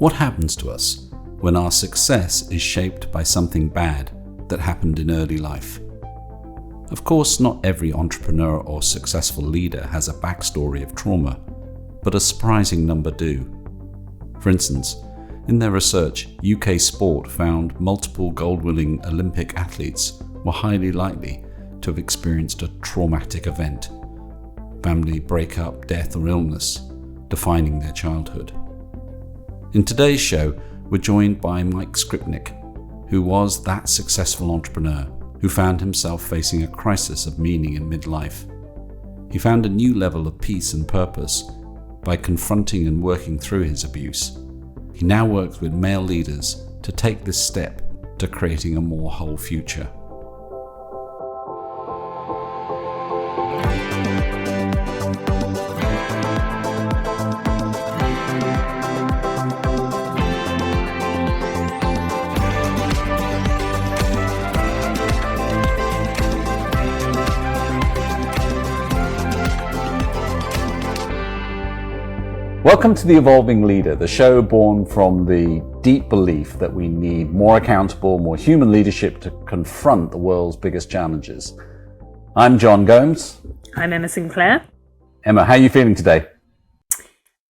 What happens to us when our success is shaped by something bad that happened in early life? Of course, not every entrepreneur or successful leader has a backstory of trauma, but a surprising number do. For instance, in their research, UK Sport found multiple gold-winning Olympic athletes were highly likely to have experienced a traumatic event, family breakup, death or illness, defining their childhood. In today's show, we're joined by Mike Skrypnek, who was that successful entrepreneur who found himself facing a crisis of meaning in midlife. He found a new level of peace and purpose by confronting and working through his abuse. He now works with male leaders to take this step to creating a more whole future. Welcome to The Evolving Leader, the show born from the deep belief that we need more accountable, more human leadership to confront the world's biggest challenges. I'm John Gomes. I'm Emma Sinclair. Emma, how are you feeling today?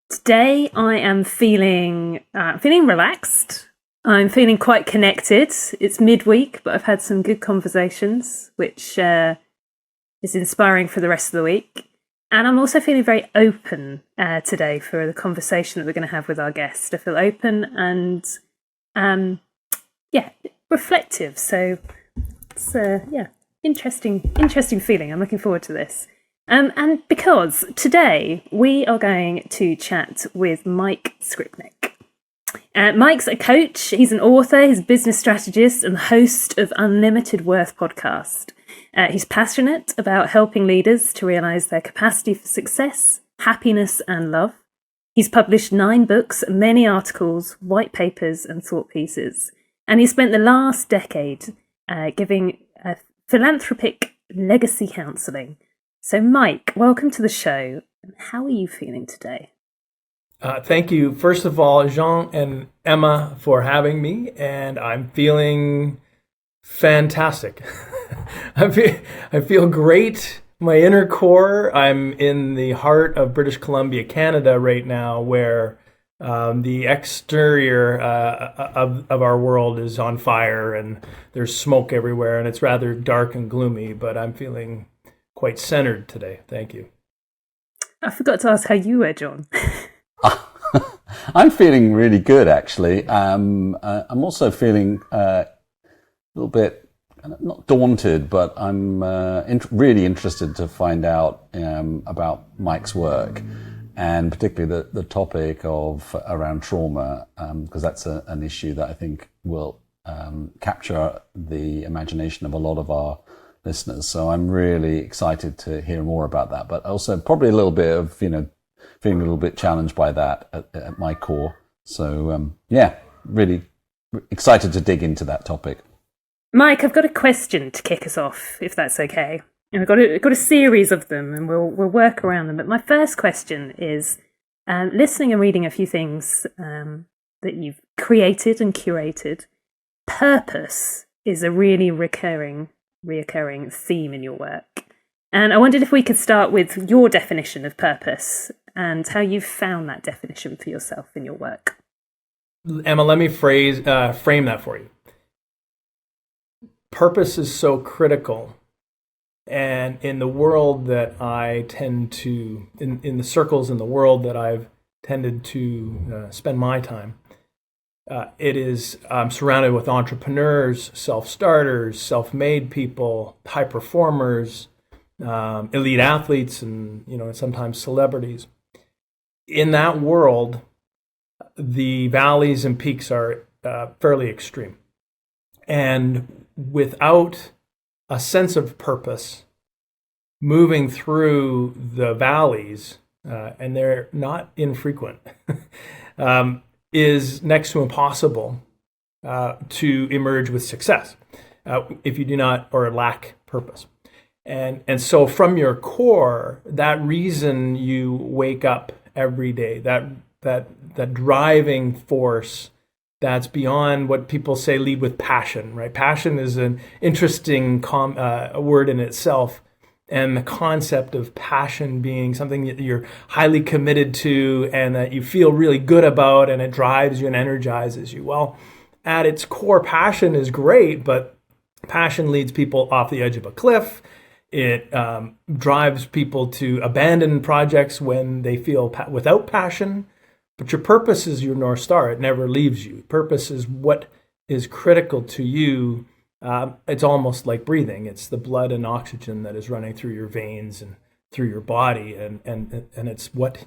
Today I am feeling relaxed. I'm feeling quite connected. It's midweek, but I've had some good conversations, which is inspiring for the rest of the week. And I'm also feeling very open today for the conversation that we're going to have with our guest. I feel open and, reflective. So it's interesting feeling. I'm looking forward to this. And because today we are going to chat with Mike Skrypnek. Mike's a coach. He's an author. He's a business strategist and host of Unlimited Worth podcast. He's passionate about helping leaders to realise their capacity for success, happiness and love. He's published 9 books, many articles, white papers and thought pieces. And he spent the last decade giving philanthropic legacy counselling. So Mike, welcome to the show. How are you feeling today? Thank you, first of all, Jean and Emma, for having me. And I'm feeling fantastic. I feel great. My inner core. I'm in the heart of British Columbia, Canada right now, where the exterior of our world is on fire and there's smoke everywhere and it's rather dark and gloomy, but I'm feeling quite centered today. Thank you. I forgot to ask how you were, John. I'm feeling really good, actually. I'm also feeling a little bit not daunted, but I'm really interested to find out about Mike's work, and particularly the topic of around trauma, because that's an issue that I think will capture the imagination of a lot of our listeners. So I'm really excited to hear more about that, but also probably a little bit of, feeling a little bit challenged by that at my core. So really excited to dig into that topic. Mike, I've got a question to kick us off, if that's okay. And I've got a series of them, and we'll work around them. But my first question is, listening and reading a few things that you've created and curated. Purpose is a really reoccurring theme in your work. And I wondered if we could start with your definition of purpose and how you've found that definition for yourself in your work. Emma, let me frame that for you. Purpose is so critical, and in the world that I tend to, in the circles in the world that I've tended to spend my time, I'm surrounded with entrepreneurs, self-starters, self-made people, high performers, elite athletes, and sometimes celebrities. In that world, the valleys and peaks are fairly extreme, and without a sense of purpose, moving through the valleys, and they're not infrequent, is next to impossible to emerge with success if you do not or lack purpose. And so from your core, that reason you wake up every day, that that driving force that's beyond what people say lead with passion, right? Passion is an interesting word in itself. And the concept of passion being something that you're highly committed to and that you feel really good about, and it drives you and energizes you. Well, at its core, passion is great, but passion leads people off the edge of a cliff. It drives people to abandon projects when they feel without passion. But your purpose is your North Star. It never leaves you. Purpose is what is critical to you. It's almost like breathing. It's the blood and oxygen that is running through your veins and through your body, and it's what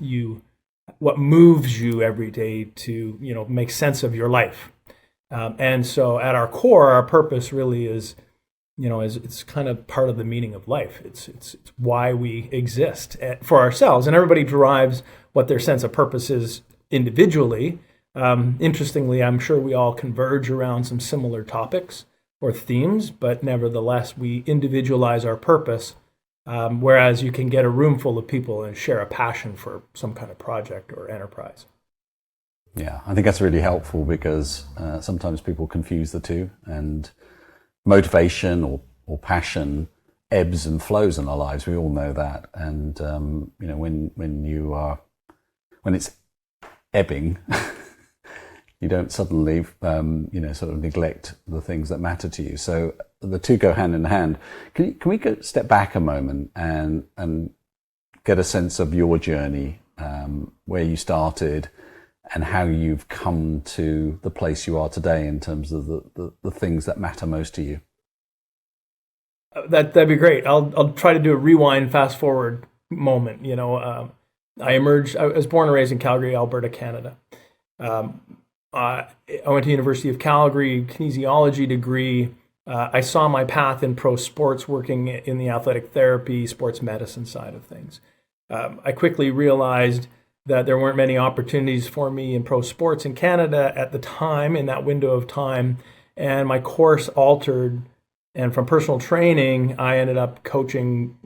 moves you every day to make sense of your life. And so, at our core, our purpose really is it's kind of part of the meaning of life. It's why we exist for ourselves, and everybody derives what their sense of purpose is individually. Interestingly, I'm sure we all converge around some similar topics or themes, but nevertheless, we individualize our purpose, whereas you can get a room full of people and share a passion for some kind of project or enterprise. Yeah, I think that's really helpful because sometimes people confuse the two, and motivation or passion ebbs and flows in our lives. We all know that. And, when it's ebbing, you don't suddenly, sort of neglect the things that matter to you. So the two go hand in hand. Can we go step back a moment and get a sense of your journey, where you started and how you've come to the place you are today in terms of the things that matter most to you? That'd be great. I'll try to do a rewind, fast forward moment. I was born and raised in Calgary, Alberta, Canada. I went to University of Calgary, kinesiology degree. I saw my path in pro sports, working in the athletic therapy, sports medicine side of things. I quickly realized that there weren't many opportunities for me in pro sports in Canada at the time, in that window of time, and my course altered. And from personal training, I ended up coaching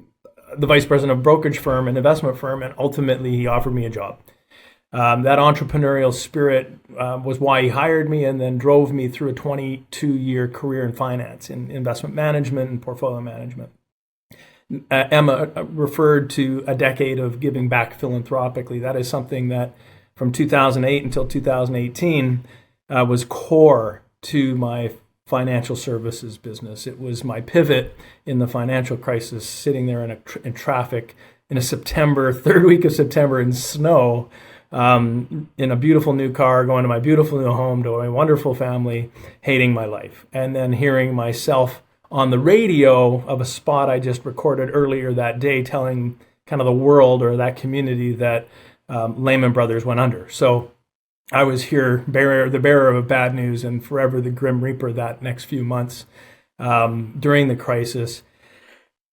the vice president of a brokerage firm, an investment firm, and ultimately he offered me a job. That entrepreneurial spirit was why he hired me, and then drove me through a 22-year career in finance, in investment management and portfolio management. Emma referred to a decade of giving back philanthropically. That is something that from 2008 until 2018 was core to my financial services business. It was my pivot in the financial crisis, sitting there in traffic in a third week of September in snow, in a beautiful new car, going to my beautiful new home, to my wonderful family, hating my life. And then hearing myself on the radio of a spot I just recorded earlier that day, telling kind of the world or that community that Lehman Brothers went under. So I was here, the bearer of bad news, and forever the grim reaper that next few months during the crisis.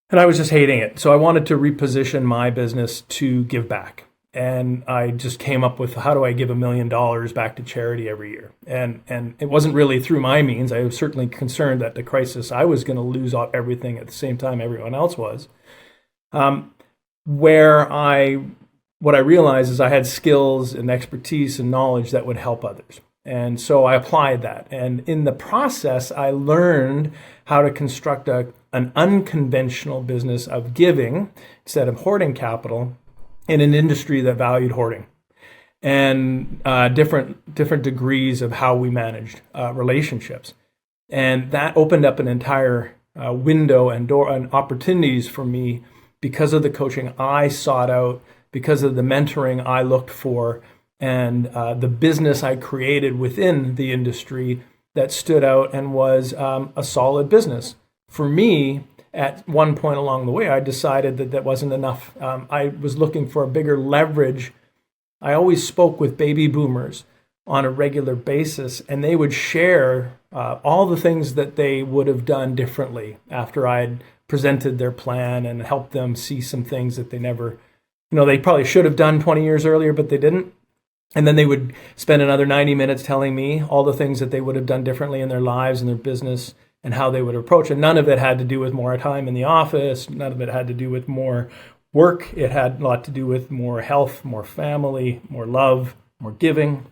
And I was just hating it. So I wanted to reposition my business to give back. And I just came up with, how do I give $1 million back to charity every year? And it wasn't really through my means. I was certainly concerned that the crisis, I was going to lose everything at the same time everyone else was. What I realized is I had skills and expertise and knowledge that would help others. And so I applied that. And in the process, I learned how to construct an unconventional business of giving instead of hoarding capital in an industry that valued hoarding, and different degrees of how we managed relationships. And that opened up an entire window and door and opportunities for me because of the coaching I sought out, because of the mentoring I looked for, and the business I created within the industry that stood out and was a solid business. For me, at one point along the way, I decided that wasn't enough. I was looking for a bigger leverage. I always spoke with baby boomers on a regular basis, and they would share all the things that they would have done differently after I had presented their plan and helped them see some things that they never, they probably should have done 20 years earlier, but they didn't. And then they would spend another 90 minutes telling me all the things that they would have done differently in their lives and their business, and how they would approach it. None of it had to do with more time in the office. None of it had to do with more work. It had a lot to do with more health, more family, more love, more giving.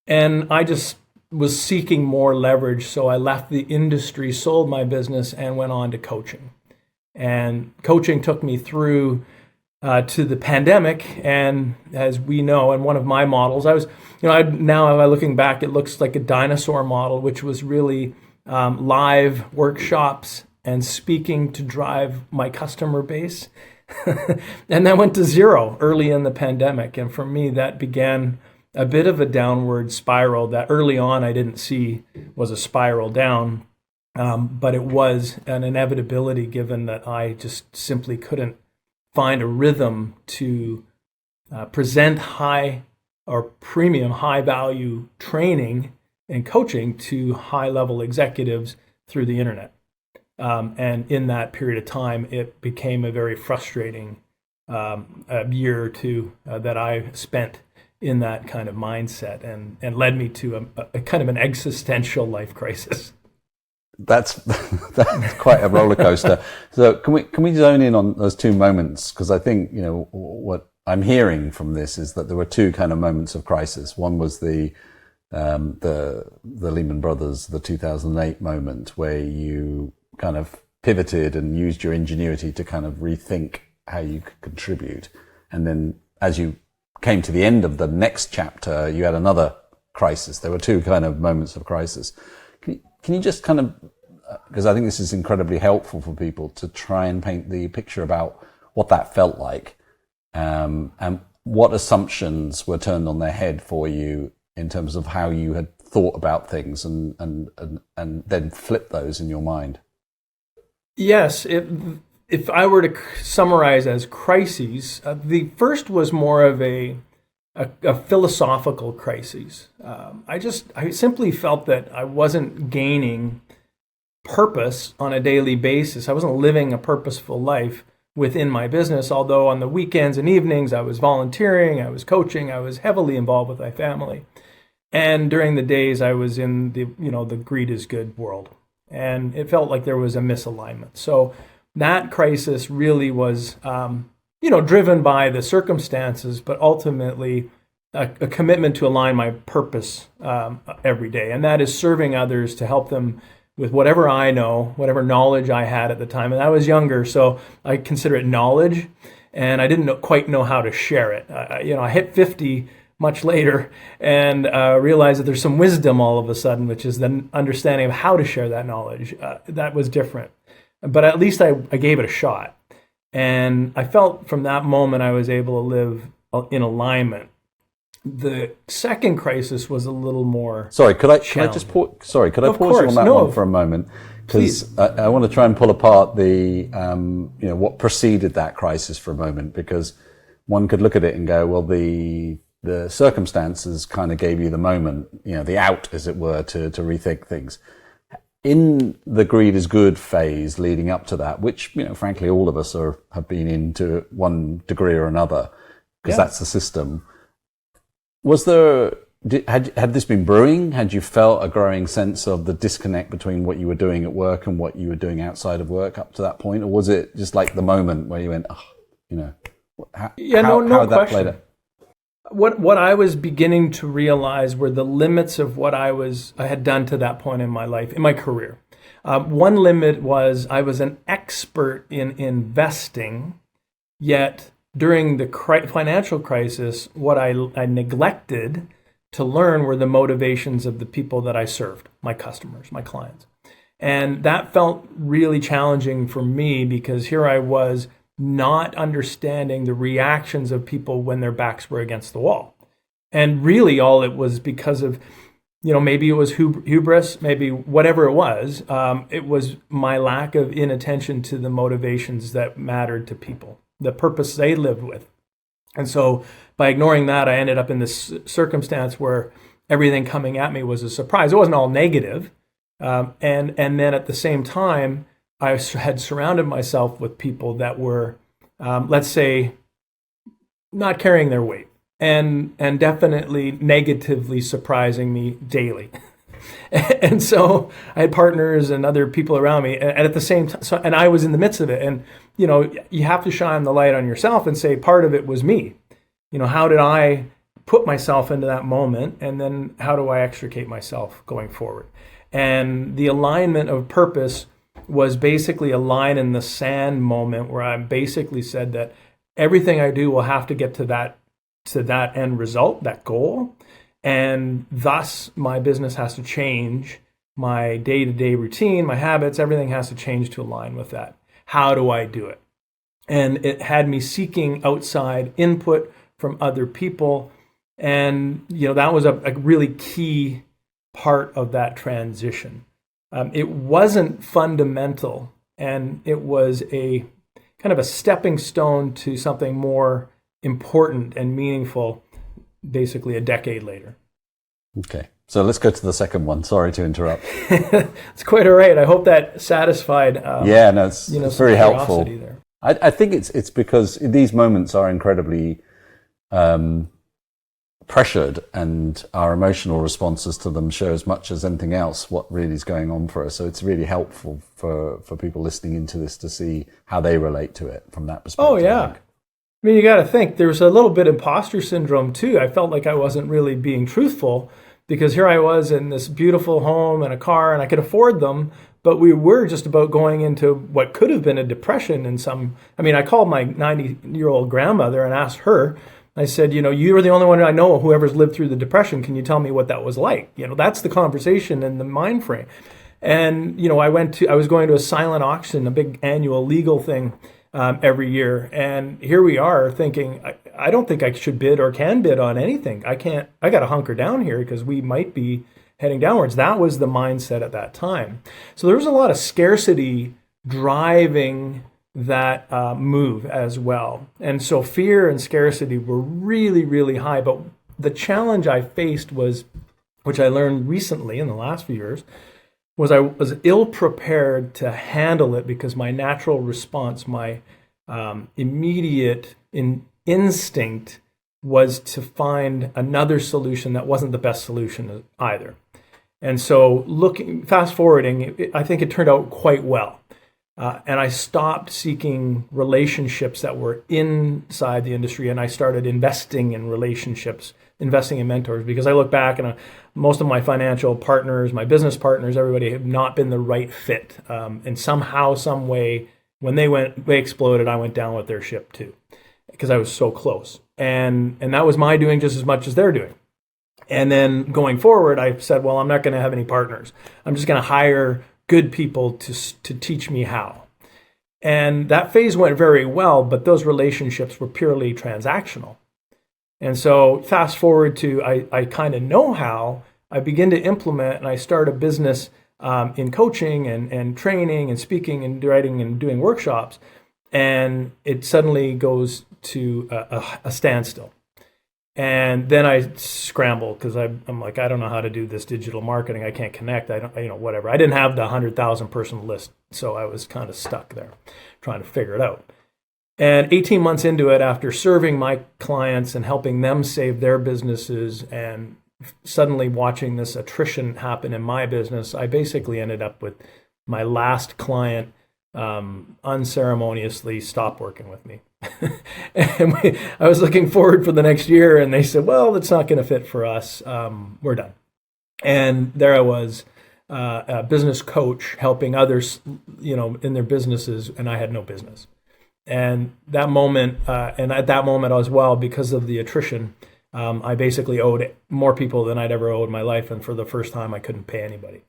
And I just was seeking more leverage. So I left the industry, sold my business, and went on to coaching. And coaching took me through to the pandemic. And as we know, in one of my models, I was, now looking back, it looks like a dinosaur model, which was really live workshops and speaking to drive my customer base. And that went to zero early in the pandemic. And for me, that began a bit of a downward spiral that early on I didn't see was a spiral down. But it was an inevitability given that I just simply couldn't find a rhythm to present high or premium high value training and coaching to high level executives through the internet. And in that period of time, it became a very frustrating a year or two that I spent in that kind of mindset and led me to a kind of an existential life crisis. That's quite a roller coaster. So can we zone in on those two moments? Because I think, what I'm hearing from this is that there were two kind of moments of crisis. One was the Lehman Brothers, the 2008 moment where you kind of pivoted and used your ingenuity to kind of rethink how you could contribute. And then as you came to the end of the next chapter, you had another crisis. There were two kind of moments of crisis. Can you just kind of, because I think this is incredibly helpful for people to try and paint the picture about what that felt like, and what assumptions were turned on their head for you in terms of how you had thought about things, and then flip those in your mind. Yes, if I were to summarize as crises, the first was more of a philosophical crisis. I simply felt that I wasn't gaining purpose on a daily basis. I wasn't living a purposeful life within my business, although on the weekends and evenings I was volunteering, I was coaching, I was heavily involved with my family. And during the days I was in the greed is good world. And it felt like there was a misalignment. So that crisis really was driven by the circumstances, but ultimately a commitment to align my purpose every day. And that is serving others to help them with whatever I know, whatever knowledge I had at the time. And I was younger, so I consider it knowledge. And I didn't quite know how to share it. I hit 50 much later and realized that there's some wisdom all of a sudden, which is the understanding of how to share that knowledge. That was different. But at least I gave it a shot. And I felt from that moment I was able to live in alignment. The second crisis was a little more. Sorry, could I just pause? Sorry, could I pause you on that one for a moment? Because I want to try and pull apart the what preceded that crisis for a moment, because one could look at it and go, well, the circumstances kind of gave you the moment, the out, as it were, to rethink things. In the greed is good phase leading up to that, which, frankly, all of us have been in to one degree or another, because that's the system. Was there, had this been brewing? Had you felt a growing sense of the disconnect between what you were doing at work and what you were doing outside of work up to that point? Or was it just like the moment where you went, how that question. played out? What I was beginning to realize were the limits of what I had done to that point in my life, in my career. One limit was I was an expert in investing, yet during the financial crisis, what I neglected to learn were the motivations of the people that I served, my customers, my clients. And that felt really challenging for me, because here I was not understanding the reactions of people when their backs were against the wall. And really all it was because of, maybe it was hubris, maybe whatever it was my lack of inattention to the motivations that mattered to people, the purpose they lived with. And so by ignoring that, I ended up in this circumstance where everything coming at me was a surprise. It wasn't all negative. And then at the same time, I had surrounded myself with people that were, let's say, not carrying their weight and definitely negatively surprising me daily. And so I had partners and other people around me, and at the same time, and I was in the midst of it. And, you have to shine the light on yourself and say, part of it was me. How did I put myself into that moment, and then how do I extricate myself going forward? And the alignment of purpose was basically a line in the sand moment where I basically said that everything I do will have to get to that end result, that goal. And thus my business has to change, my day-to-day routine, my habits, everything has to change to align with that. How do I do it? And it had me seeking outside input from other people. And, that was a really key part of that transition. It wasn't fundamental, and it was a kind of a stepping stone to something more important and meaningful, basically a decade later. Okay, so let's go to the second one. Sorry to interrupt. It's quite all right. I hope that satisfied. It's very helpful. There. I think it's because these moments are incredibly pressured, and our emotional responses to them show as much as anything else what really is going on for us. So it's really helpful for people listening into this to see how they relate to it from that perspective. Oh, yeah. I mean, you got to think there's a little bit of imposter syndrome too. I felt like I wasn't really being truthful because here I was in this beautiful home and a car, and I could afford them, but we were just about going into what could have been a depression I called my 90-year-old grandmother and asked her, I said, you were the only one I know whoever's lived through the Depression. Can you tell me what that was like? That's the conversation and the mind frame. And, I was going to a silent auction, a big annual legal thing every year. And here we are thinking, I don't think I should bid or can bid on anything. I got to hunker down here because we might be heading downwards. That was the mindset at that time. So there was a lot of scarcity driving that move as well. And so fear and scarcity were really, really high. But the challenge I faced was, which I learned recently in the last few years, was I was ill prepared to handle it because my natural response, my immediate instinct was to find another solution that wasn't the best solution either. And so fast forwarding, I think it turned out quite well. And I stopped seeking relationships that were inside the industry, and I started investing in relationships, investing in mentors, because I look back and most of my financial partners, my business partners, everybody have not been the right fit. And somehow, some way, when they exploded, I went down with their ship too, because I was so close. And that was my doing just as much as they're doing. And then going forward, I said, well, I'm not going to have any partners. I'm just going to hire good people to teach me how. And that phase went very well, but those relationships were purely transactional. And so fast forward to I kind of know how, I begin to implement, and I start a business in coaching and training and speaking and writing and doing workshops, and it suddenly goes to a standstill. And then I scramble because I'm like, I don't know how to do this digital marketing. I can't connect. Whatever. I didn't have the 100,000 person list, so I was kind of stuck there trying to figure it out. And 18 months into it, after serving my clients and helping them save their businesses and suddenly watching this attrition happen in my business, I basically ended up with my last client unceremoniously stop working with me. And I was looking forward for the next year, and they said, well, that's not going to fit for us. We're done. And there I was, a business coach helping others, in their businesses, and I had no business. And that moment, and at that moment as well, because of the attrition, I basically owed more people than I'd ever owed in my life. And for the first time, I couldn't pay anybody.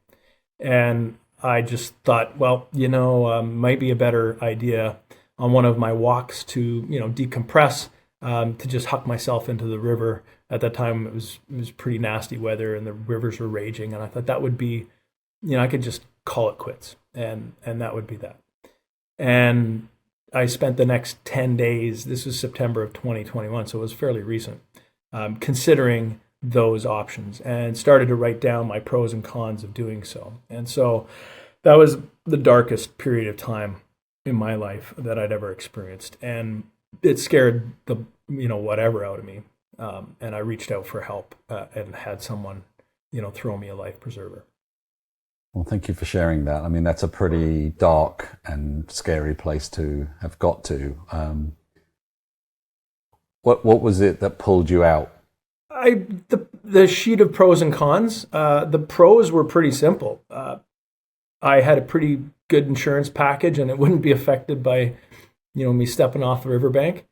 And I just thought, well, might be a better idea on one of my walks to, decompress, to just huck myself into the river. At that time, it was pretty nasty weather and the rivers were raging. And I thought that would be, I could just call it quits, and that would be that. And I spent the next 10 days, this was September of 2021, so it was fairly recent, considering those options and started to write down my pros and cons of doing so. And so that was the darkest period of time in my life that I'd ever experienced. And it scared the, whatever out of me. And I reached out for help and had someone, throw me a life preserver. Well, thank you for sharing that. I mean, that's a pretty dark and scary place to have got to. What was it that pulled you out? The sheet of pros and cons. The pros were pretty simple. I had a pretty good insurance package, and it wouldn't be affected by, me stepping off the riverbank.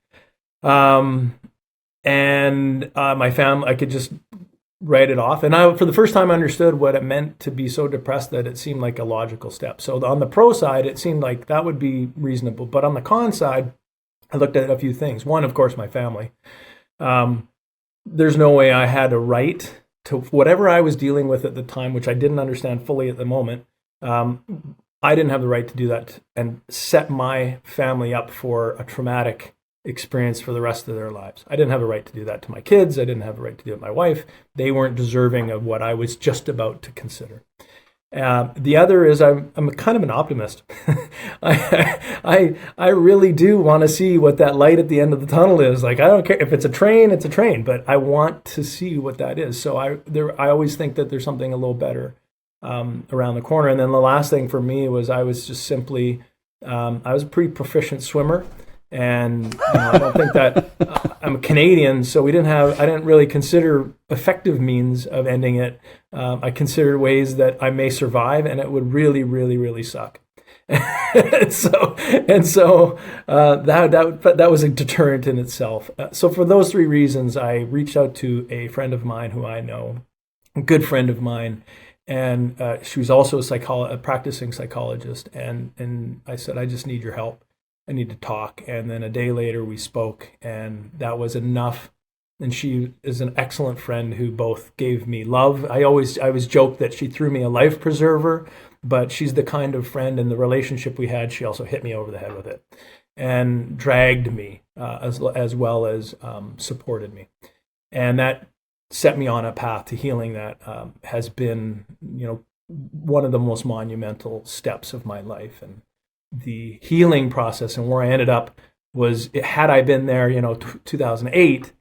And my family, I could just write it off. And I, for the first time, understood what it meant to be so depressed that it seemed like a logical step. So on the pro side, it seemed like that would be reasonable. But on the con side, I looked at a few things. One, of course, my family. There's no way I had a right to whatever I was dealing with at the time, which I didn't understand fully at the moment. I didn't have the right to do that and set my family up for a traumatic experience for the rest of their lives. I didn't have a right to do that to my kids. I didn't have a right to do it to my wife. They weren't deserving of what I was just about to consider. The other is I'm kind of an optimist. I really do want to see what that light at the end of the tunnel is. Like, I don't care if it's a train, it's a train, but I want to see what that is. So I always think that there's something a little better around the corner. And then the last thing for me was I was just simply I was a pretty proficient swimmer. And I don't think that I'm a Canadian, so I didn't really consider effective means of ending it. I considered ways that I may survive, and it would really, really, really suck. and so that was a deterrent in itself. So for those three reasons, I reached out to a friend of mine who I know, a good friend of mine, and she was also a practicing psychologist. And I said, I just need your help. I need to talk. And then a day later we spoke, and that was enough. And she is an excellent friend who both gave me love. I always joke that she threw me a life preserver, but she's the kind of friend, in the relationship we had, she also hit me over the head with it and dragged me as well as supported me. And that set me on a path to healing that has been, one of the most monumental steps of my life. And the healing process and where I ended up was, had I been there, 2008,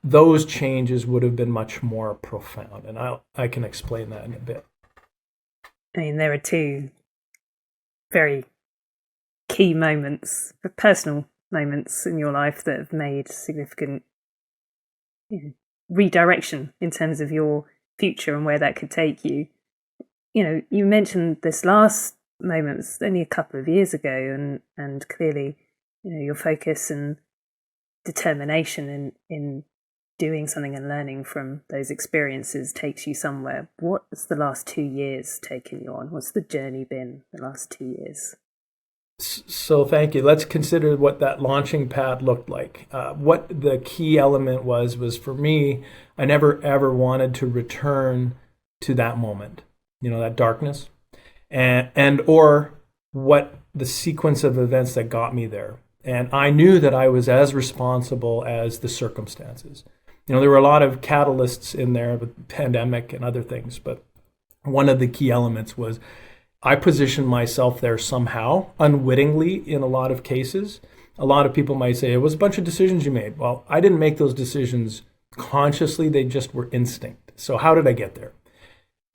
those changes would have been much more profound. And I can explain that in a bit. I mean, there are two very key moments, personal moments in your life that have made significant redirection in terms of your future and where that could take you. You mentioned this last moments only a couple of years ago, and clearly your focus and determination in doing something and learning from those experiences takes you somewhere. What's the last 2 years taken you on? What's the journey been the last 2 years? So thank you. Let's consider what that launching pad looked like. What the key element was for me, I never ever wanted to return to that moment, that darkness. And or what the sequence of events that got me there. And I knew that I was as responsible as the circumstances. There were a lot of catalysts in there with pandemic and other things, but one of the key elements was I positioned myself there somehow, unwittingly in a lot of cases. A lot of people might say, it was a bunch of decisions you made. Well, I didn't make those decisions consciously, they just were instinct. So how did I get there?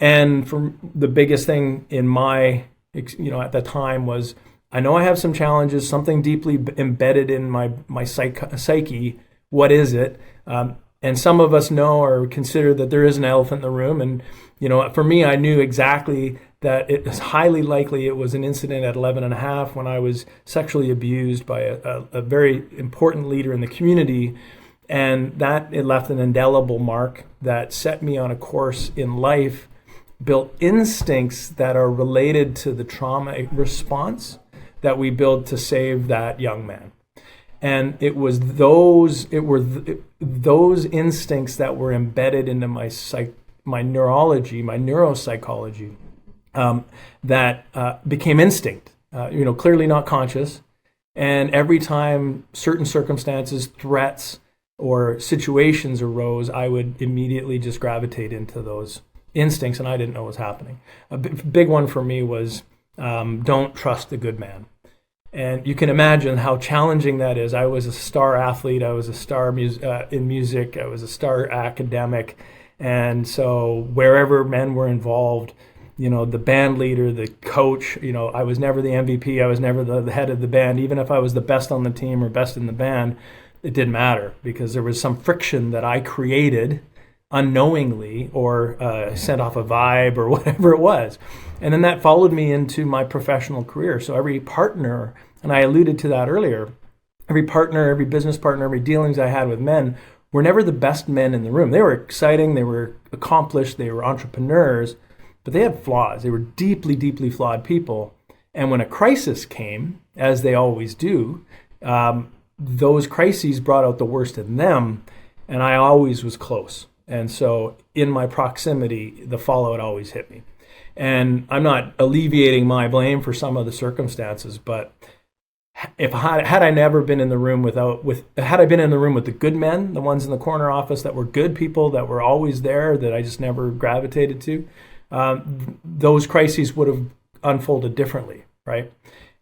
And for the biggest thing in my, at the time was, I know I have some challenges, something deeply embedded in my psyche. What is it? And some of us know or consider that there is an elephant in the room. And, for me, I knew exactly that it was highly likely it was an incident at 11 and a half when I was sexually abused by a very important leader in the community. And that it left an indelible mark that set me on a course in life, built instincts that are related to the trauma response that we build to save that young man. And it were those instincts that were embedded into my neurology, my neuropsychology, that became instinct, clearly not conscious. And every time certain circumstances, threats, or situations arose, I would immediately just gravitate into those instincts, and I didn't know what was happening. A big one for me was don't trust the good man. And you can imagine how challenging that is. I was a star athlete. I was a star in music. I was a star academic. And so wherever men were involved, the band leader, the coach, I was never the MVP. I was never the head of the band. Even if I was the best on the team or best in the band, it didn't matter because there was some friction that I created unknowingly or sent off a vibe or whatever it was. And then that followed me into my professional career. So every partner, and I alluded to that earlier, every partner, every business partner, every dealings I had with men were never the best men in the room. They were exciting, they were accomplished, they were entrepreneurs, but they had flaws. They were deeply, deeply flawed people. And when a crisis came, as they always do, those crises brought out the worst in them, and I always was close. And so in my proximity, the fallout always hit me. And I'm not alleviating my blame for some of the circumstances, but had I never been in the room had I been in the room with the good men, the ones in the corner office that were good people, that were always there, that I just never gravitated to, those crises would have unfolded differently, right?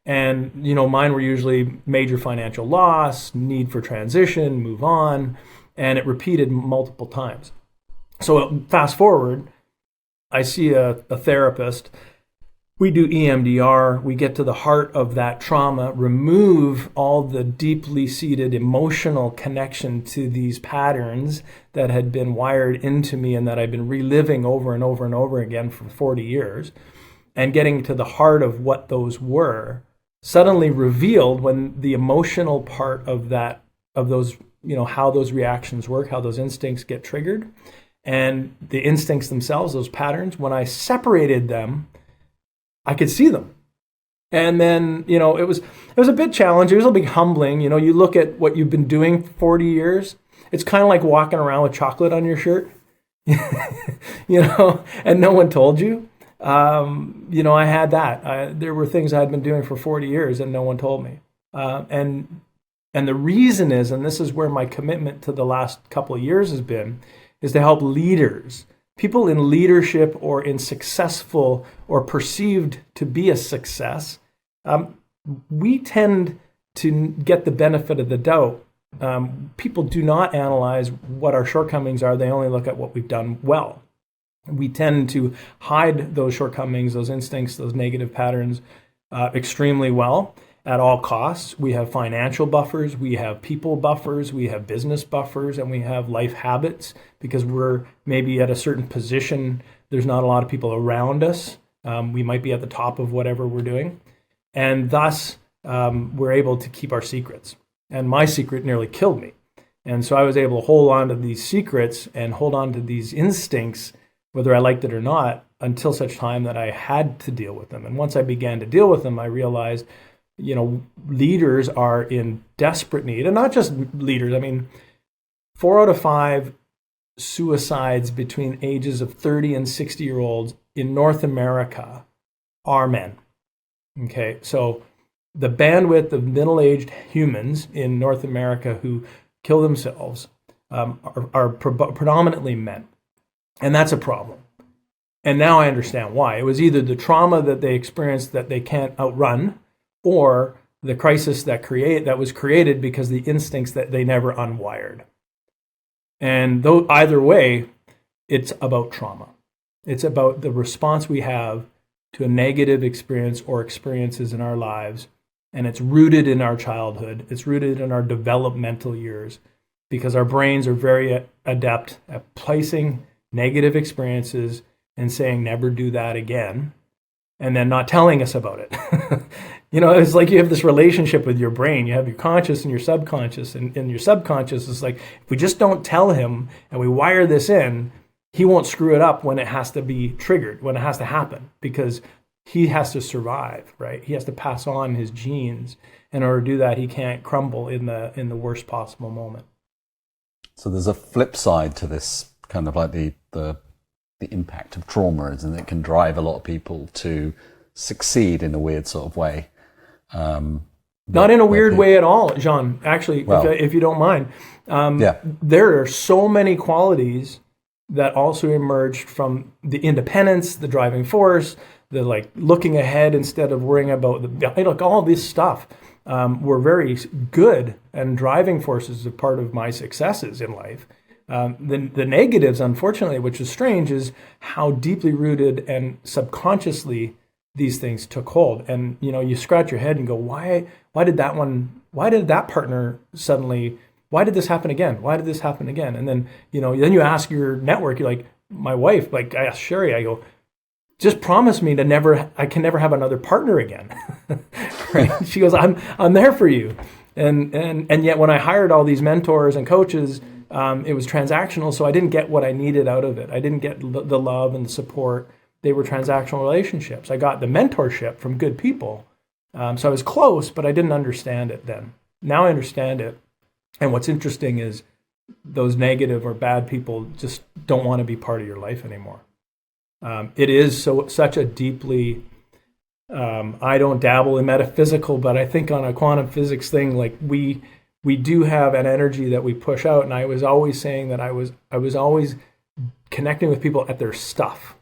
And, mine were usually major financial loss, need for transition, move on, and it repeated multiple times. So fast forward, I see a therapist. We do EMDR. We get to the heart of that trauma, remove all the deeply seated emotional connection to these patterns that had been wired into me and that I've been reliving over and over and over again for 40 years, and getting to the heart of what those were, suddenly revealed when the emotional part of those, how those reactions work, how those instincts get triggered, and the instincts themselves, those patterns, when I separated them, I could see them. And then, it was a bit challenging. It was a bit humbling. You look at what you've been doing for 40 years. It's kind of like walking around with chocolate on your shirt, and no one told you. I had that. There were things I had been doing for 40 years and no one told me. And the reason is, and this is where my commitment to the last couple of years has been, is to help leaders, people in leadership or in successful or perceived to be a success. We tend to get the benefit of the doubt. People do not analyze what our shortcomings are. They only look at what we've done well. We tend to hide those shortcomings, those instincts, those negative patterns extremely well at all costs. We have financial buffers, we have people buffers, we have business buffers, and we have life habits because we're maybe at a certain position. There's not a lot of people around us. We might be at the top of whatever we're doing. And thus, we're able to keep our secrets. And my secret nearly killed me. And so I was able to hold on to these secrets and hold on to these instincts, whether I liked it or not, until such time that I had to deal with them. And once I began to deal with them, I realized, leaders are in desperate need, and not just leaders. I mean, 4 out of 5 suicides between ages of 30 and 60-year-olds in North America are men. Okay, so the bandwidth of middle-aged humans in North America who kill themselves are predominantly men. And that's a problem. And now I understand why. It was either the trauma that they experienced that they can't outrun, or the crisis that was created because the instincts that they never unwired. And either way, it's about trauma. It's about the response we have to a negative experience or experiences in our lives. And it's rooted in our childhood. It's rooted in our developmental years, because our brains are very adept at placing negative experiences and saying, never do that again, and then not telling us about it. It's like you have this relationship with your brain. You have your conscious and your subconscious, and your subconscious is like, if we just don't tell him and we wire this in, he won't screw it up when it has to be triggered, when it has to happen, because he has to survive, right? He has to pass on his genes. In order to do that, he can't crumble in the worst possible moment. So there's a flip side to this, kind of like the impact of trauma, is, and it can drive a lot of people to succeed in a weird sort of way. Not in a weird way at all, Jean, actually, if you don't mind. There are so many qualities that also emerged from the independence, the driving force, the looking ahead instead of worrying about all this stuff. Were very good and driving forces of part of my successes in life. The negatives, unfortunately, which is strange, is how deeply rooted and subconsciously these things took hold. And you scratch your head and go, why did that partner suddenly why did this happen again? Why did this happen again? And then, then you ask your network, you're like, my wife, like I asked Sherry, I go, just promise me I can never have another partner again. Right? She goes, I'm there for you. And yet when I hired all these mentors and coaches, it was transactional. So I didn't get what I needed out of it. I didn't get the love and the support. They were transactional relationships. I got the mentorship from good people. So I was close, but I didn't understand it then. Now I understand it. And what's interesting is those negative or bad people just don't want to be part of your life anymore. It is such a deeply, I don't dabble in metaphysical, but I think on a quantum physics thing, like we do have an energy that we push out. And I was always saying that I was always connecting with people at their stuff,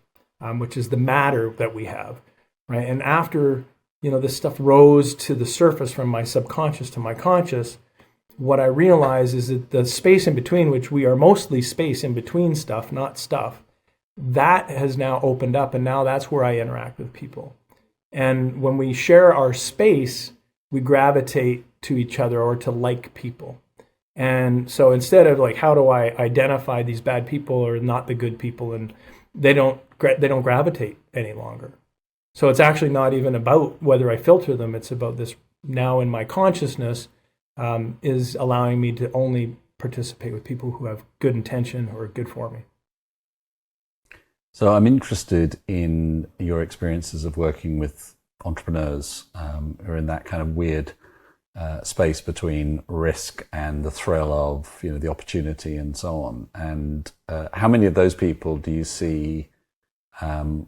which is the matter that we have, right? And after, this stuff rose to the surface from my subconscious to my conscious, what I realize is that the space in between, which we are mostly space in between stuff, not stuff, that has now opened up, and now that's where I interact with people. And when we share our space, we gravitate to each other or to like people. And so instead of like, how do I identify these bad people or not the good people, and they don't gravitate any longer. So it's actually not even about whether I filter them. It's about this now in my consciousness is allowing me to only participate with people who have good intention or good for me. So I'm interested in your experiences of working with entrepreneurs who are in that kind of weird space between risk and the thrill of the opportunity and so on. And how many of those people do you see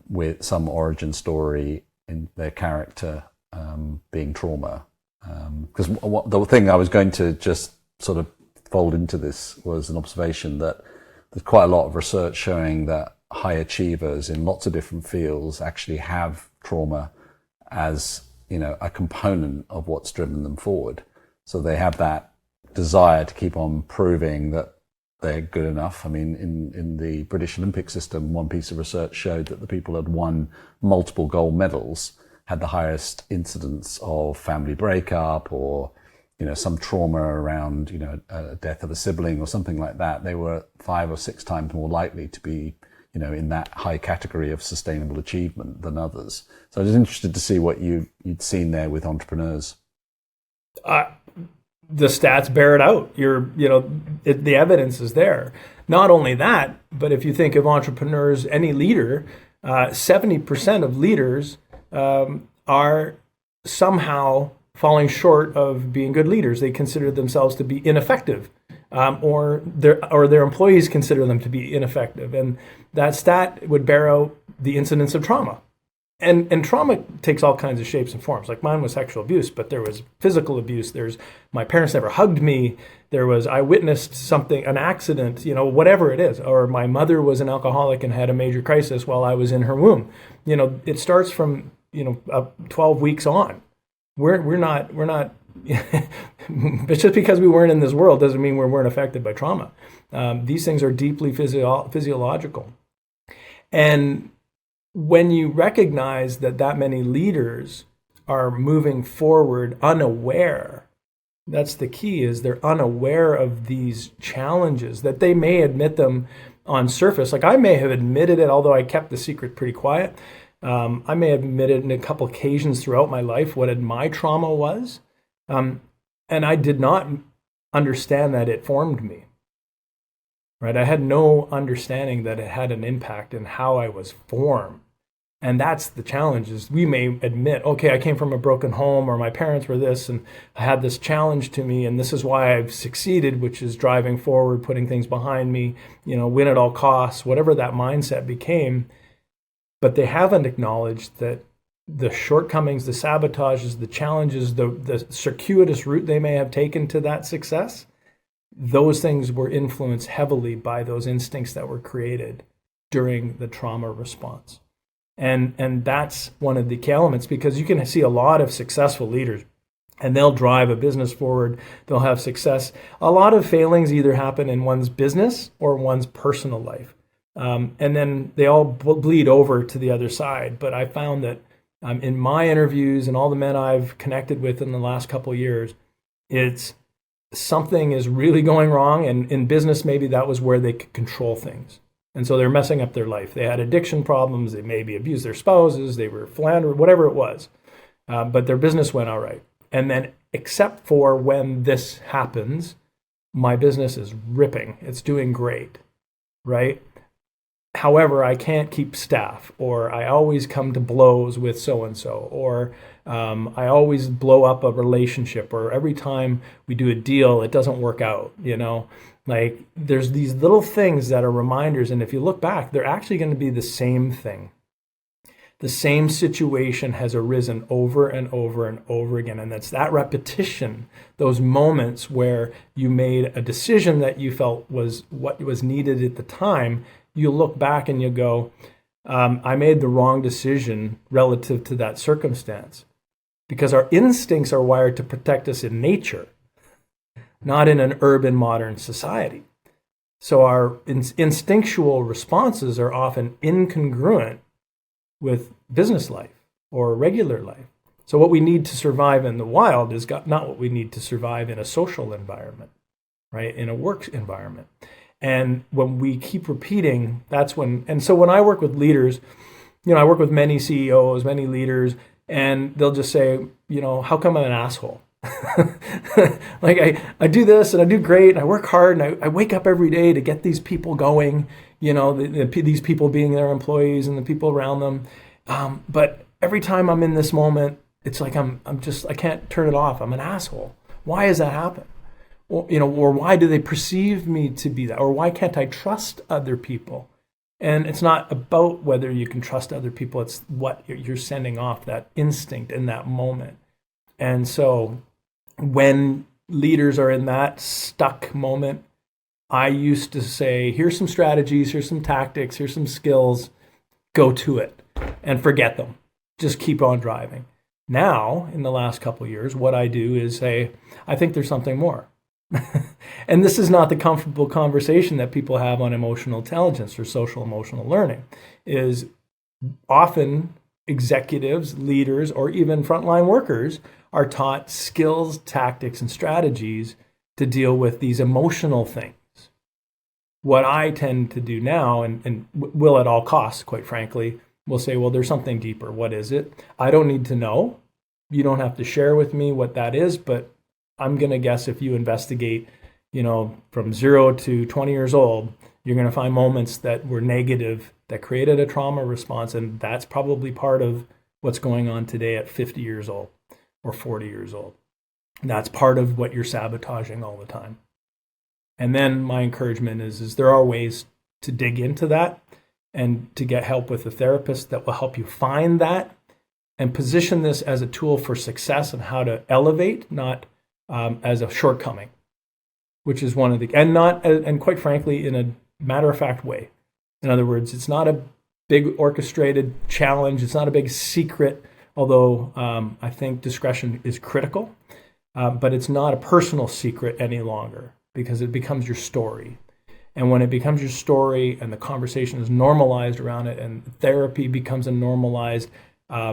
with some origin story in their character being trauma? Because the thing I was going to just sort of fold into this was an observation that there's quite a lot of research showing that high achievers in lots of different fields actually have trauma as a component of what's driven them forward. So they have that desire to keep on proving that they're good enough. I mean, in the British Olympic system, one piece of research showed that the people who had won multiple gold medals had the highest incidence of family breakup or some trauma around a death of a sibling or something like that. They were 5 or 6 times more likely to be in that high category of sustainable achievement than others. So I was interested to see what you'd seen there with entrepreneurs. The stats bear it out. The evidence is there. Not only that, but if you think of entrepreneurs, any leader, 70% of leaders are somehow falling short of being good leaders. They consider themselves to be ineffective. Or their employees consider them to be ineffective. And that stat would bear out the incidence of trauma. And trauma takes all kinds of shapes and forms. Like mine was sexual abuse, but there was physical abuse. My parents never hugged me. I witnessed something, an accident, whatever it is. Or my mother was an alcoholic and had a major crisis while I was in her womb. It starts from 12 weeks on. We're not. But just because we weren't in this world doesn't mean we weren't affected by trauma. These things are deeply physiological. And when you recognize that many leaders are moving forward unaware, that's the key, is they're unaware of these challenges, that they may admit them on surface. Like I may have admitted it, although I kept the secret pretty quiet. I may have admitted in a couple occasions throughout my life what my trauma was. And I did not understand that it formed me. Right? I had no understanding that it had an impact in how I was formed. And that's the challenge, is we may admit, okay, I came from a broken home, or my parents were this, and I had this challenge to me, and this is why I've succeeded, which is driving forward, putting things behind me, win at all costs, whatever that mindset became. But they haven't acknowledged that the shortcomings, the sabotages, the challenges, the circuitous route they may have taken to that success, those things were influenced heavily by those instincts that were created during the trauma response. And that's one of the key elements, because you can see a lot of successful leaders and they'll drive a business forward. They'll have success. A lot of failings either happen in one's business or one's personal life. And then they all bleed over to the other side. But I found that in my interviews and all the men I've connected with in the last couple of years, it's something is really going wrong. And in business, maybe that was where they could control things. And so they're messing up their life. They had addiction problems. They maybe abused their spouses. They were philandered, whatever it was. But their business went all right. And then, except for when this happens, my business is ripping. It's doing great, right? However, I can't keep staff, or I always come to blows with so-and-so, or I always blow up a relationship, or every time we do a deal, it doesn't work out, Like, there's these little things that are reminders, and if you look back, they're actually going to be the same thing. The same situation has arisen over and over and over again, and it's that repetition, those moments where you made a decision that you felt was what was needed at the time. You look back and you go, I made the wrong decision relative to that circumstance. Because our instincts are wired to protect us in nature, not in an urban modern society. So our instinctual responses are often incongruent with business life or regular life. So what we need to survive in the wild is not what we need to survive in a social environment, right? In a work environment. And when we keep repeating, that's when, and so when I work with leaders, I work with many CEOs, many leaders, and they'll just say, how come I'm an asshole? Like I do this and I do great and I work hard and I wake up every day to get these people going, these people being their employees and the people around them. But every time I'm in this moment, it's like I can't turn it off. I'm an asshole. Why does that happen? Or why do they perceive me to be that? Or why can't I trust other people? And it's not about whether you can trust other people. It's what you're sending off, that instinct in that moment. And so when leaders are in that stuck moment, I used to say, here's some strategies, here's some tactics, here's some skills, go to it and forget them. Just keep on driving. Now, in the last couple of years, what I do is say, I think there's something more. And this is not the comfortable conversation that people have on emotional intelligence or social emotional learning. Is often executives, leaders, or even frontline workers are taught skills, tactics, and strategies to deal with these emotional things. What I tend to do now, and will at all costs, quite frankly, will say, well, there's something deeper. What is it? I don't need to know. You don't have to share with me what that is, but I'm going to guess if you investigate, from 0 to 20 years old, you're going to find moments that were negative that created a trauma response. And that's probably part of what's going on today at 50 years old or 40 years old. And that's part of what you're sabotaging all the time. And then my encouragement is there are ways to dig into that and to get help with a therapist that will help you find that and position this as a tool for success and how to elevate, not as a shortcoming, which is one of the, and quite frankly, in a matter-of-fact way. In other words, it's not a big orchestrated challenge. It's not a big secret, although I think discretion is critical. But it's not a personal secret any longer because it becomes your story. And when it becomes your story and the conversation is normalized around it and therapy becomes a normalized,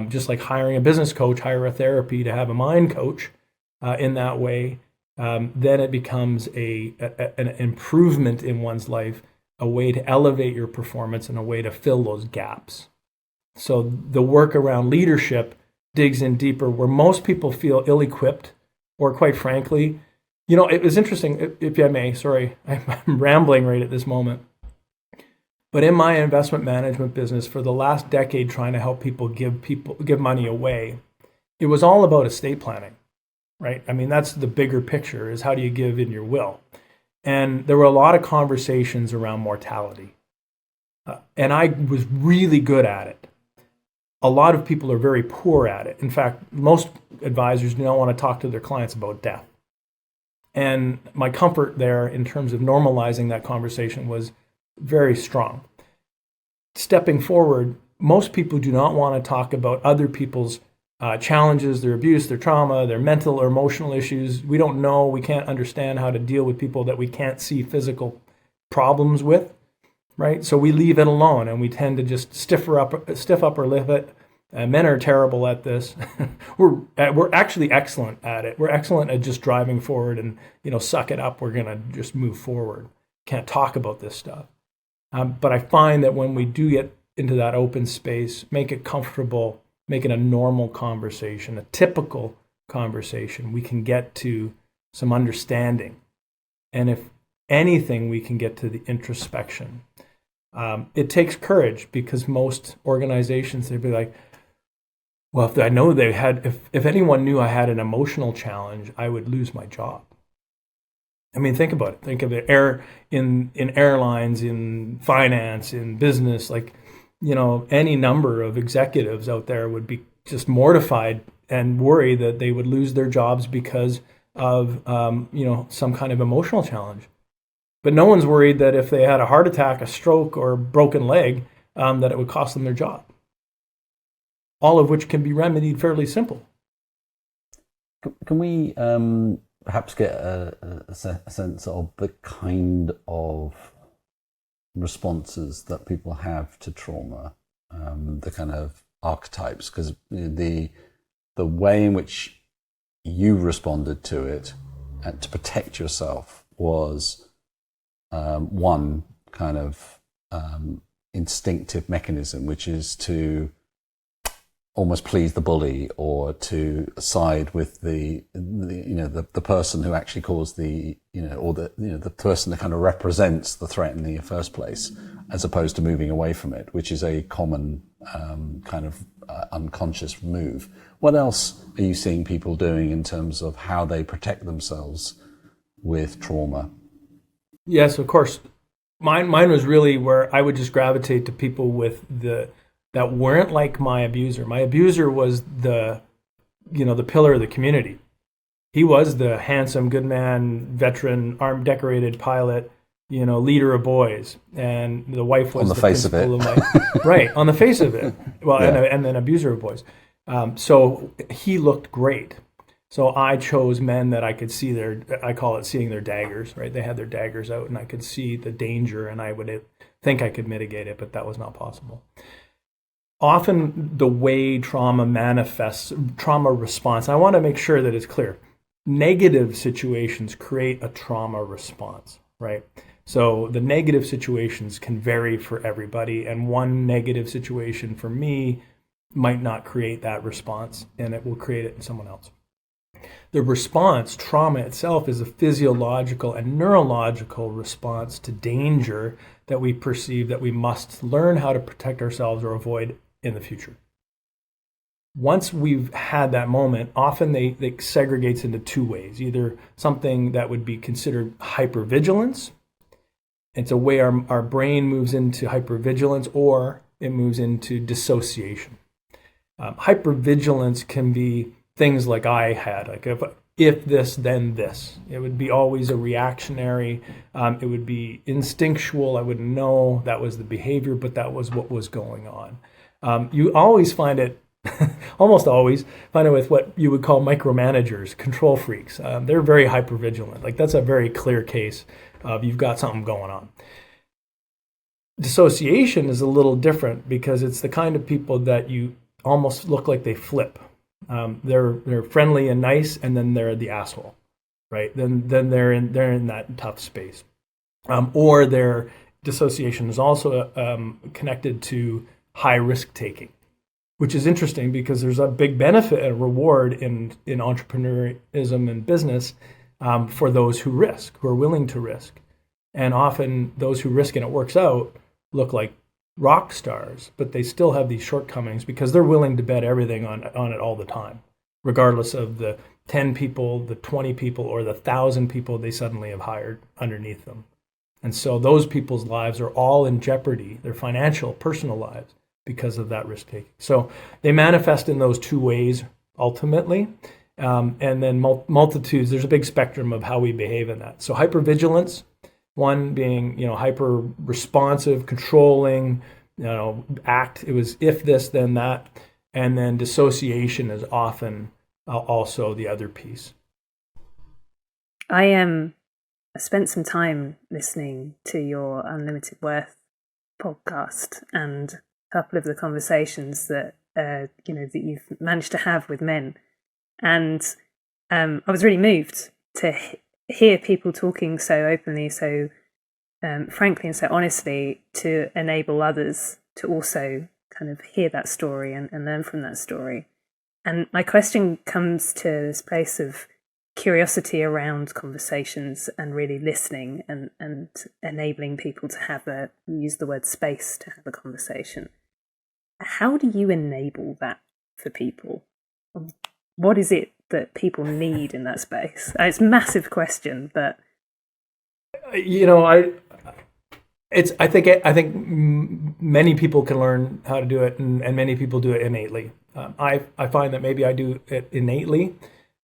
just like hiring a business coach, hire a therapy to have a mind coach in that way, then it becomes an improvement in one's life, a way to elevate your performance and a way to fill those gaps. So the work around leadership digs in deeper where most people feel ill-equipped or quite frankly, it was interesting, if I may, sorry, I'm rambling right at this moment. But in my investment management business for the last decade, trying to help people give money away, it was all about estate planning, right? I mean, that's the bigger picture is how do you give in your will? And there were a lot of conversations around mortality. And I was really good at it. A lot of people are very poor at it. In fact, most advisors do not want to talk to their clients about death. And my comfort there in terms of normalizing that conversation was very strong. Stepping forward, most people do not want to talk about other people's challenges, their abuse, their trauma, their mental or emotional issues. We don't know, we can't understand how to deal with people that we can't see physical problems with, right? So we leave it alone and we tend to just stiff up our lip it Men are terrible at this. We're actually excellent at it. We're excellent at just driving forward and, suck it up. We're going to just move forward. Can't talk about this stuff. But I find that when we do get into that open space, make it comfortable, make it a normal conversation, a typical conversation, we can get to some understanding. And if anything, we can get to the introspection. It takes courage, because most organizations, they'd be like, well, if I know they had, if anyone knew I had an emotional challenge, I would lose my job. I mean, think about it. Think of it in airlines, in finance, in business, like, any number of executives out there would be just mortified and worry that they would lose their jobs because of, some kind of emotional challenge. But no one's worried that if they had a heart attack, a stroke, or a broken leg, that it would cost them their job. All of which can be remedied fairly simple. Can we perhaps get a sense of the kind of responses that people have to trauma, the kind of archetypes? Because the way in which you responded to it to protect yourself was one kind of instinctive mechanism, which is to almost please the bully, or to side with the person who actually caused the person that kind of represents the threat in the first place, as opposed to moving away from it, which is a common kind of unconscious move. What else are you seeing people doing in terms of how they protect themselves with trauma? Yes, of course. Mine was really where I would just gravitate to people with that weren't like my abuser. My abuser was the pillar of the community. He was the handsome, good man, veteran, armed, decorated pilot, leader of boys, and the wife was on the face of it. Right, on the face of it. Well, yeah. and then abuser of boys. So he looked great. So I chose men that I could see I call it seeing their daggers, right? They had their daggers out, and I could see the danger, and I would think I could mitigate it, but that was not possible. Often the way trauma manifests, trauma response, I want to make sure that it's clear. Negative situations create a trauma response, right? So the negative situations can vary for everybody, and one negative situation for me might not create that response, and it will create it in someone else. The response, trauma itself, is a physiological and neurological response to danger that we perceive that we must learn how to protect ourselves or avoid in the future. Once we've had that moment, often they segregates into two ways. Either something that would be considered hypervigilance. It's a way our brain moves into hypervigilance, or it moves into dissociation. Hypervigilance can be things like I had, like if this, then this. It would be always a reactionary. It would be instinctual. I wouldn't know that was the behavior, but that was what was going on. You always find it, almost always find it with what you would call micromanagers, control freaks. They're very hypervigilant. Like, that's a very clear case of you've got something going on. Dissociation is a little different, because it's the kind of people that you almost look like they flip. They're friendly and nice, and then they're the asshole, right? Then they're in that tough space. Or their dissociation is also connected to high risk taking, which is interesting, because there's a big benefit and reward in entrepreneurism and business for those who risk, who are willing to risk. And often those who risk and it works out look like rock stars, but they still have these shortcomings because they're willing to bet everything on it all the time, regardless of the 10 people, the 20 people, or the 1,000 people they suddenly have hired underneath them. And so those people's lives are all in jeopardy, their financial, personal lives, because of that risk taking. So they manifest in those two ways ultimately. And then multitudes, there's a big spectrum of how we behave in that. So hypervigilance, one being, hyper responsive, controlling, act. It was if this, then that. And then dissociation is often also the other piece. I spent some time listening to your Unlimited Worth podcast, and a couple of the conversations that that you've managed to have with men. And I was really moved to hear people talking so openly, so frankly and so honestly, to enable others to also kind of hear that story and learn from that story. And my question comes to this place of curiosity around conversations and really listening and enabling people to use the word space to have a conversation. How do you enable that for people? What is it that people need in that space? It's a massive question, but I think many people can learn how to do it, and many people do it innately. I find that maybe I do it innately.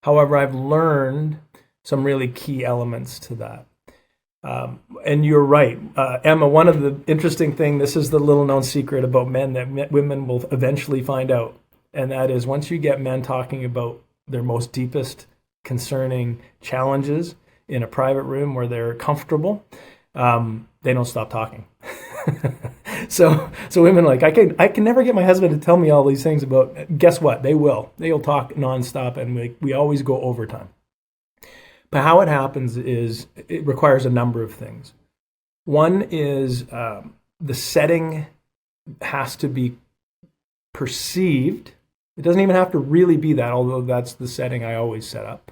However, I've learned some really key elements to that. And you're right, Emma. One of the interesting things, this is the little known secret about men that women will eventually find out, and that is once you get men talking about their most deepest concerning challenges in a private room where they're comfortable, they don't stop talking. So women are like, I can never get my husband to tell me all these things about. Guess what? They'll talk nonstop, and we always go overtime. But how it happens is it requires a number of things. One is the setting has to be perceived. It doesn't even have to really be that, although that's the setting I always set up,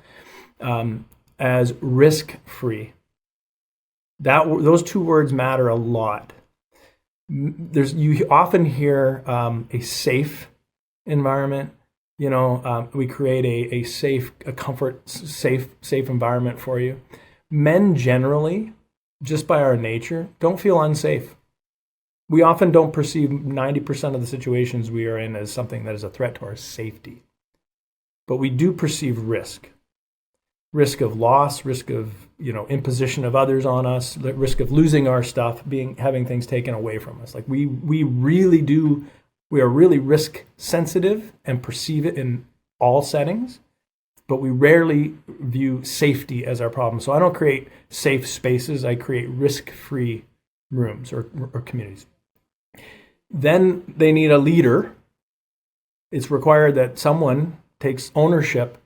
as risk-free. Those two words matter a lot. You often hear a safe environment. We create a safe, safe environment for you. Men generally, just by our nature, don't feel unsafe. We often don't perceive 90% of the situations we are in as something that is a threat to our safety. But we do perceive risk. Risk of loss, risk of imposition of others on us, the risk of losing our stuff, having things taken away from us. Like we really do. We are really risk sensitive and perceive it in all settings, but we rarely view safety as our problem. So I don't create safe spaces. I create risk-free rooms or communities. Then they need a leader. It's required that someone takes ownership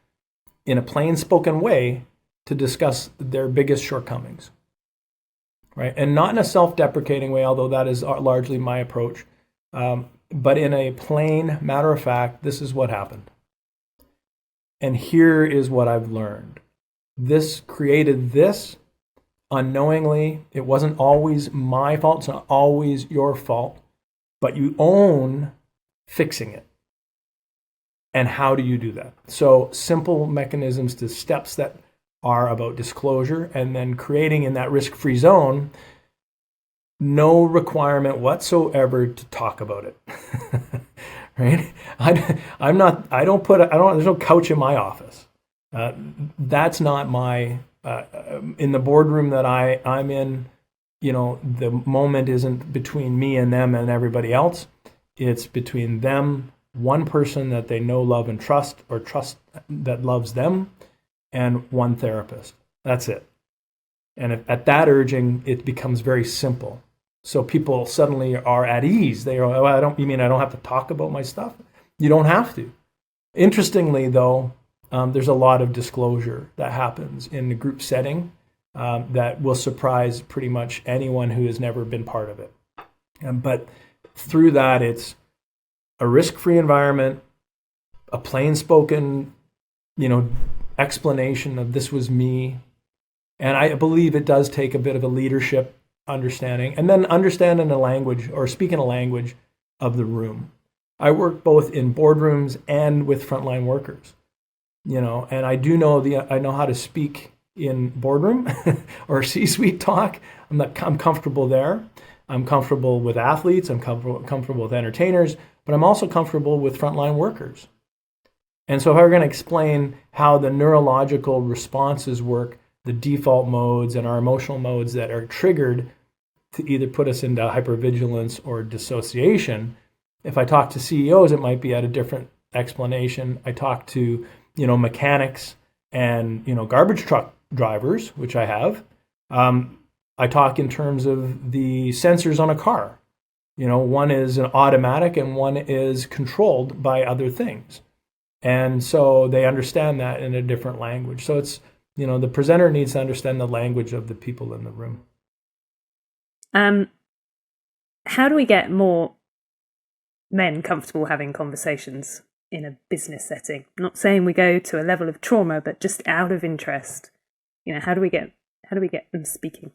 in a plain-spoken way to discuss their biggest shortcomings, right? And not in a self-deprecating way, although that is largely my approach, but in a plain, matter-of-fact, this is what happened. And here is what I've learned. This created this unknowingly. It wasn't always my fault. It's not always your fault, but you own fixing it. And how do you do that? So simple mechanisms to steps that are about disclosure, and then creating in that risk-free zone no requirement whatsoever to talk about it. Right? There's no couch in my office. That's not my, in the boardroom that I'm in, the moment isn't between me and them and everybody else. It's between them, one person that they know, love, and trust, or trust that loves them, and one therapist. That's it. And at that urging, it becomes very simple. So people suddenly are at ease. They are, you mean I don't have to talk about my stuff? You don't have to. Interestingly, though, there's a lot of disclosure that happens in the group setting that will surprise pretty much anyone who has never been part of it. But through that, it's a risk-free environment, a plain-spoken, explanation of this was me. And I believe it does take a bit of a leadership understanding, and then understanding the language or speaking a language of the room. I work both in boardrooms and with frontline workers, and I do know I know how to speak in boardroom or C-suite talk. I'm comfortable there. I'm comfortable with athletes. I'm comfortable with entertainers, but I'm also comfortable with frontline workers. And so if I were going to explain how the neurological responses work, the default modes and our emotional modes that are triggered to either put us into hypervigilance or dissociation, if I talk to CEOs, it might be at a different explanation. I talk to, mechanics and, garbage truck drivers, which I have. I talk in terms of the sensors on a car. One is an automatic and one is controlled by other things. And so they understand that in a different language. So it's, the presenter needs to understand the language of the people in the room. How do we get more men comfortable having conversations in a business setting? I'm not saying we go to a level of trauma, but just out of interest. How do we get them speaking?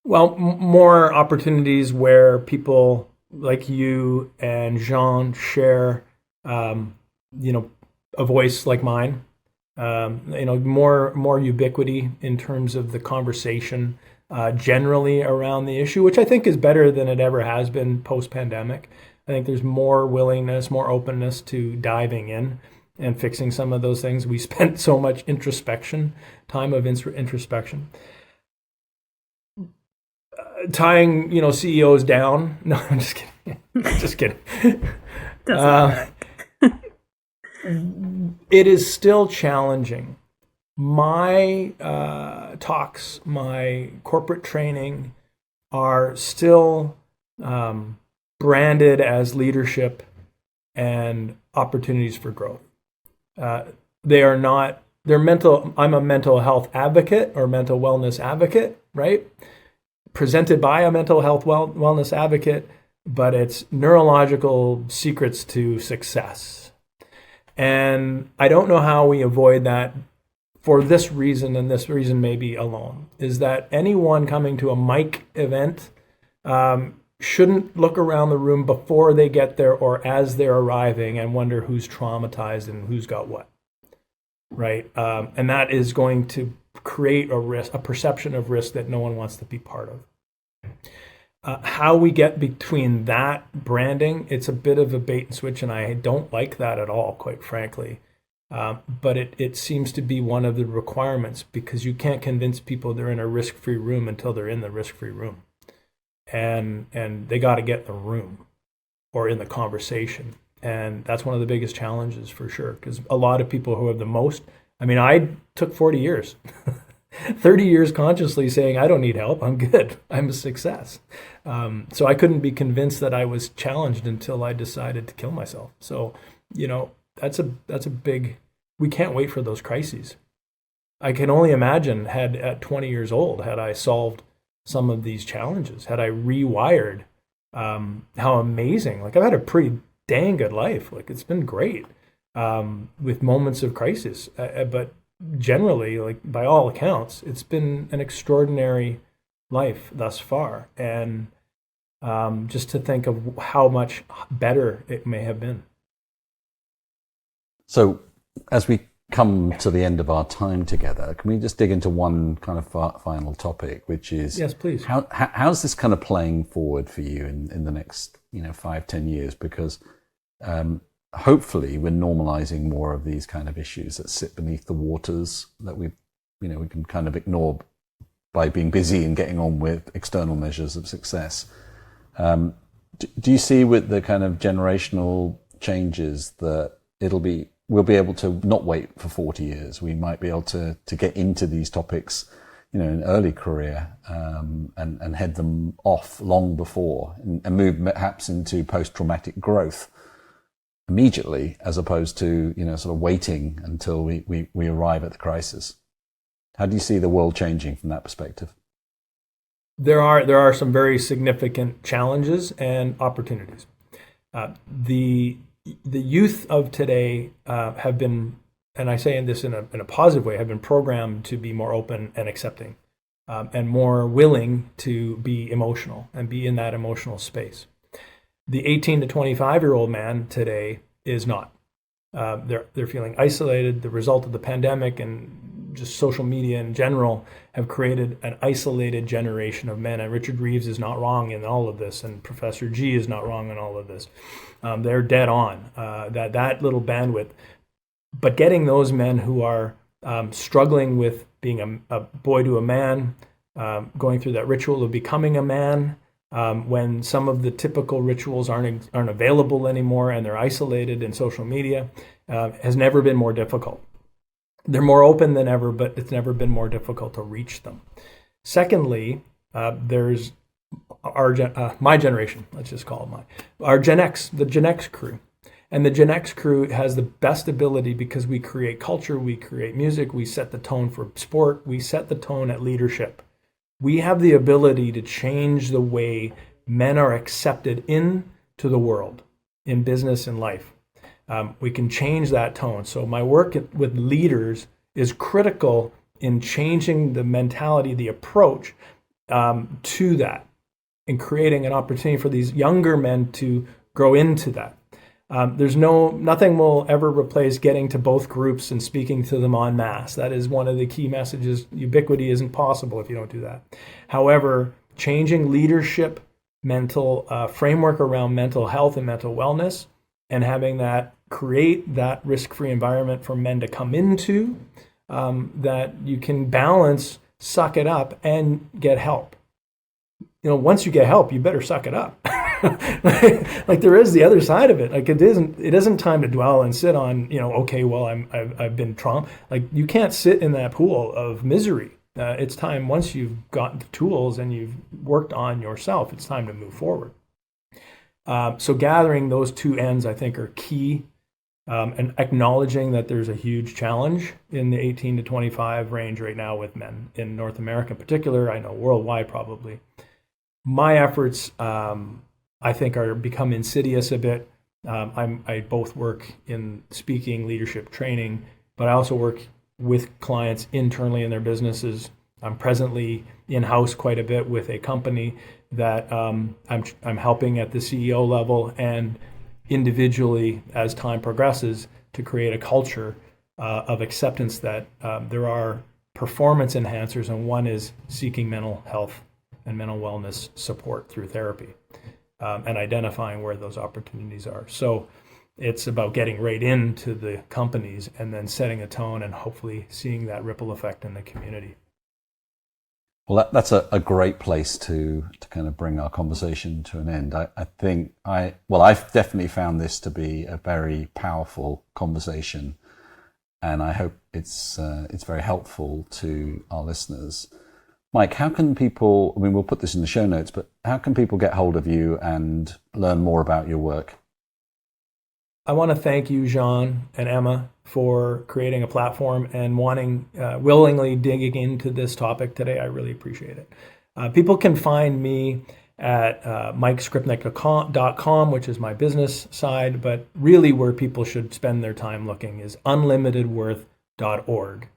Well, more opportunities where people like you and Jean share, a voice like mine. More ubiquity in terms of the conversation generally around the issue, which I think is better than it ever has been post-pandemic. I think there's more willingness, more openness to diving in and fixing some of those things. We spent so much time of introspection. Tying, CEOs down. No, I'm just kidding. Just kidding. It is still challenging. My talks, my corporate training are still branded as leadership and opportunities for growth. They are not, I'm a mental health advocate or mental wellness advocate, right? Presented by a mental health wellness advocate, but it's neurological secrets to success. And I don't know how we avoid that for this reason, and this reason maybe alone, is that anyone coming to a Mike event shouldn't look around the room before they get there or as they're arriving and wonder who's traumatized and who's got what, right? And that is going to create a perception of risk that no one wants to be part of. How we get between that branding, it's a bit of a bait and switch, and I don't like that at all, quite frankly. But it seems to be one of the requirements, because you can't convince people they're in a risk-free room until they're in the risk-free room. And they got to get in the room or in the conversation. And that's one of the biggest challenges for sure, because a lot of people who have the most, I took 40 years, 30 years consciously saying, I don't need help, I'm good, I'm a success. So I couldn't be convinced that I was challenged until I decided to kill myself. So, that's a big, we can't wait for those crises. I can only imagine at 20 years old, had I solved some of these challenges, had I rewired, how amazing, I've had a pretty dang good life. It's been great, with moments of crisis, but generally, by all accounts, it's been an extraordinary life thus far. And just to think of how much better it may have been. So as we come to the end of our time together, can we just dig into one kind of final topic, which is, yes, please. How's this kind of playing forward for you in the next 5-10 years? Because hopefully we're normalizing more of these kind of issues that sit beneath the waters that we can kind of ignore by being busy and getting on with external measures of success. Do you see with the kind of generational changes that we'll be able to not wait for 40 years. We might be able to get into these topics, in early career, and head them off long before and move perhaps into post-traumatic growth immediately, as opposed to, sort of waiting until we arrive at the crisis. How do you see the world changing from that perspective? There are some very significant challenges and opportunities. The youth of today have been, and I say this in a positive way, have been programmed to be more open and accepting, and more willing to be emotional and be in that emotional space. The 18 to 25-year-old man today is not. They're feeling isolated. The result of the pandemic and just social media in general have created an isolated generation of men. And Richard Reeves is not wrong in all of this, and Professor G is not wrong in all of this. They're dead on that little bandwidth. But getting those men who are struggling with being a boy to a man, going through that ritual of becoming a man, when some of the typical rituals aren't available anymore and they're isolated in social media, has never been more difficult. They're more open than ever, but it's never been more difficult to reach them. Secondly, there's my generation, let's just call it our Gen X, the Gen X crew. And the Gen X crew has the best ability because we create culture, we create music, we set the tone for sport, we set the tone at leadership. We have the ability to change the way men are accepted into the world, in business and life. We can change that tone. So my work with leaders is critical in changing the mentality, the approach to that, and creating an opportunity for these younger men to grow into that. Nothing will ever replace getting to both groups and speaking to them en masse. That is one of the key messages. Ubiquity isn't possible if you don't do that. However, changing leadership, mental framework around mental health and mental wellness, and having that create that risk-free environment for men to come into, that you can balance, suck it up, and get help. Once you get help, you better suck it up. like there is the other side of it. Like it isn't time to dwell and sit on, okay, well, I've been trauma. Like you can't sit in that pool of misery. It's time, once you've gotten the tools and you've worked on yourself, it's time to move forward. So gathering those two ends, I think, are key, and acknowledging that there's a huge challenge in the 18 to 25 range right now with men in North America in particular. I know worldwide probably. My efforts, I think, are become insidious a bit. I both work in speaking, leadership training, but I also work with clients internally in their businesses. I'm presently in-house quite a bit with a company that I'm helping at the CEO level and individually as time progresses to create a culture of acceptance that there are performance enhancers, and one is seeking mental health and mental wellness support through therapy, and identifying where those opportunities are. So it's about getting right into the companies and then setting a tone and hopefully seeing that ripple effect in the community. Well, that's a great place to kind of bring our conversation to an end. I think I've definitely found this to be a very powerful conversation, and I hope it's very helpful to our listeners. Mike, how can people, we'll put this in the show notes, but how can people get hold of you and learn more about your work? I want to thank you, Jean and Emma, for creating a platform and willingly digging into this topic today. I really appreciate it. People can find me at mikeskrypnek.com, which is my business side, but really where people should spend their time looking is unlimitedworth.org.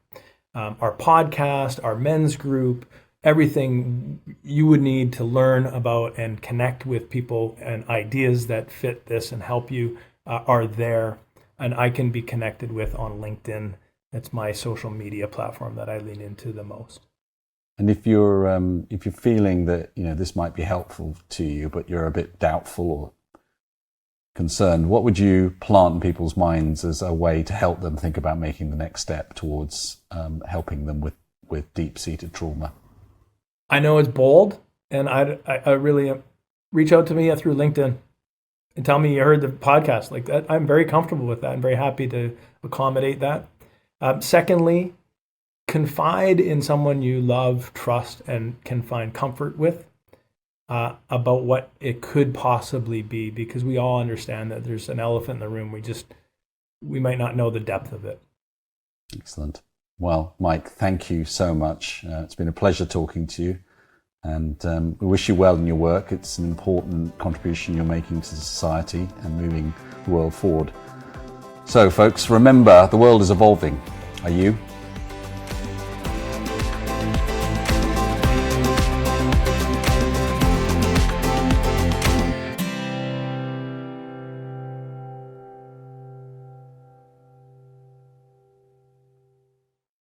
Our podcast, our men's group, everything you would need to learn about and connect with people and ideas that fit this and help you are there, and I can be connected with on LinkedIn. It's my social media platform that I lean into the most. And if you're feeling that this might be helpful to you, but you're a bit doubtful or concerned, what would you plant in people's minds as a way to help them think about making the next step towards helping them with deep-seated trauma? I know it's bold, and I really reach out to me through LinkedIn and tell me you heard the podcast. Like that, I'm very comfortable with that and very happy to accommodate that. Secondly, confide in someone you love, trust, and can find comfort with about what it could possibly be, because we all understand that there's an elephant in the room. We might not know the depth of it. Excellent. Well, Mike, thank you so much. It's been a pleasure talking to you, and we wish you well in your work. It's an important contribution you're making to society and moving the world forward. So, folks, remember, the world is evolving. Are you?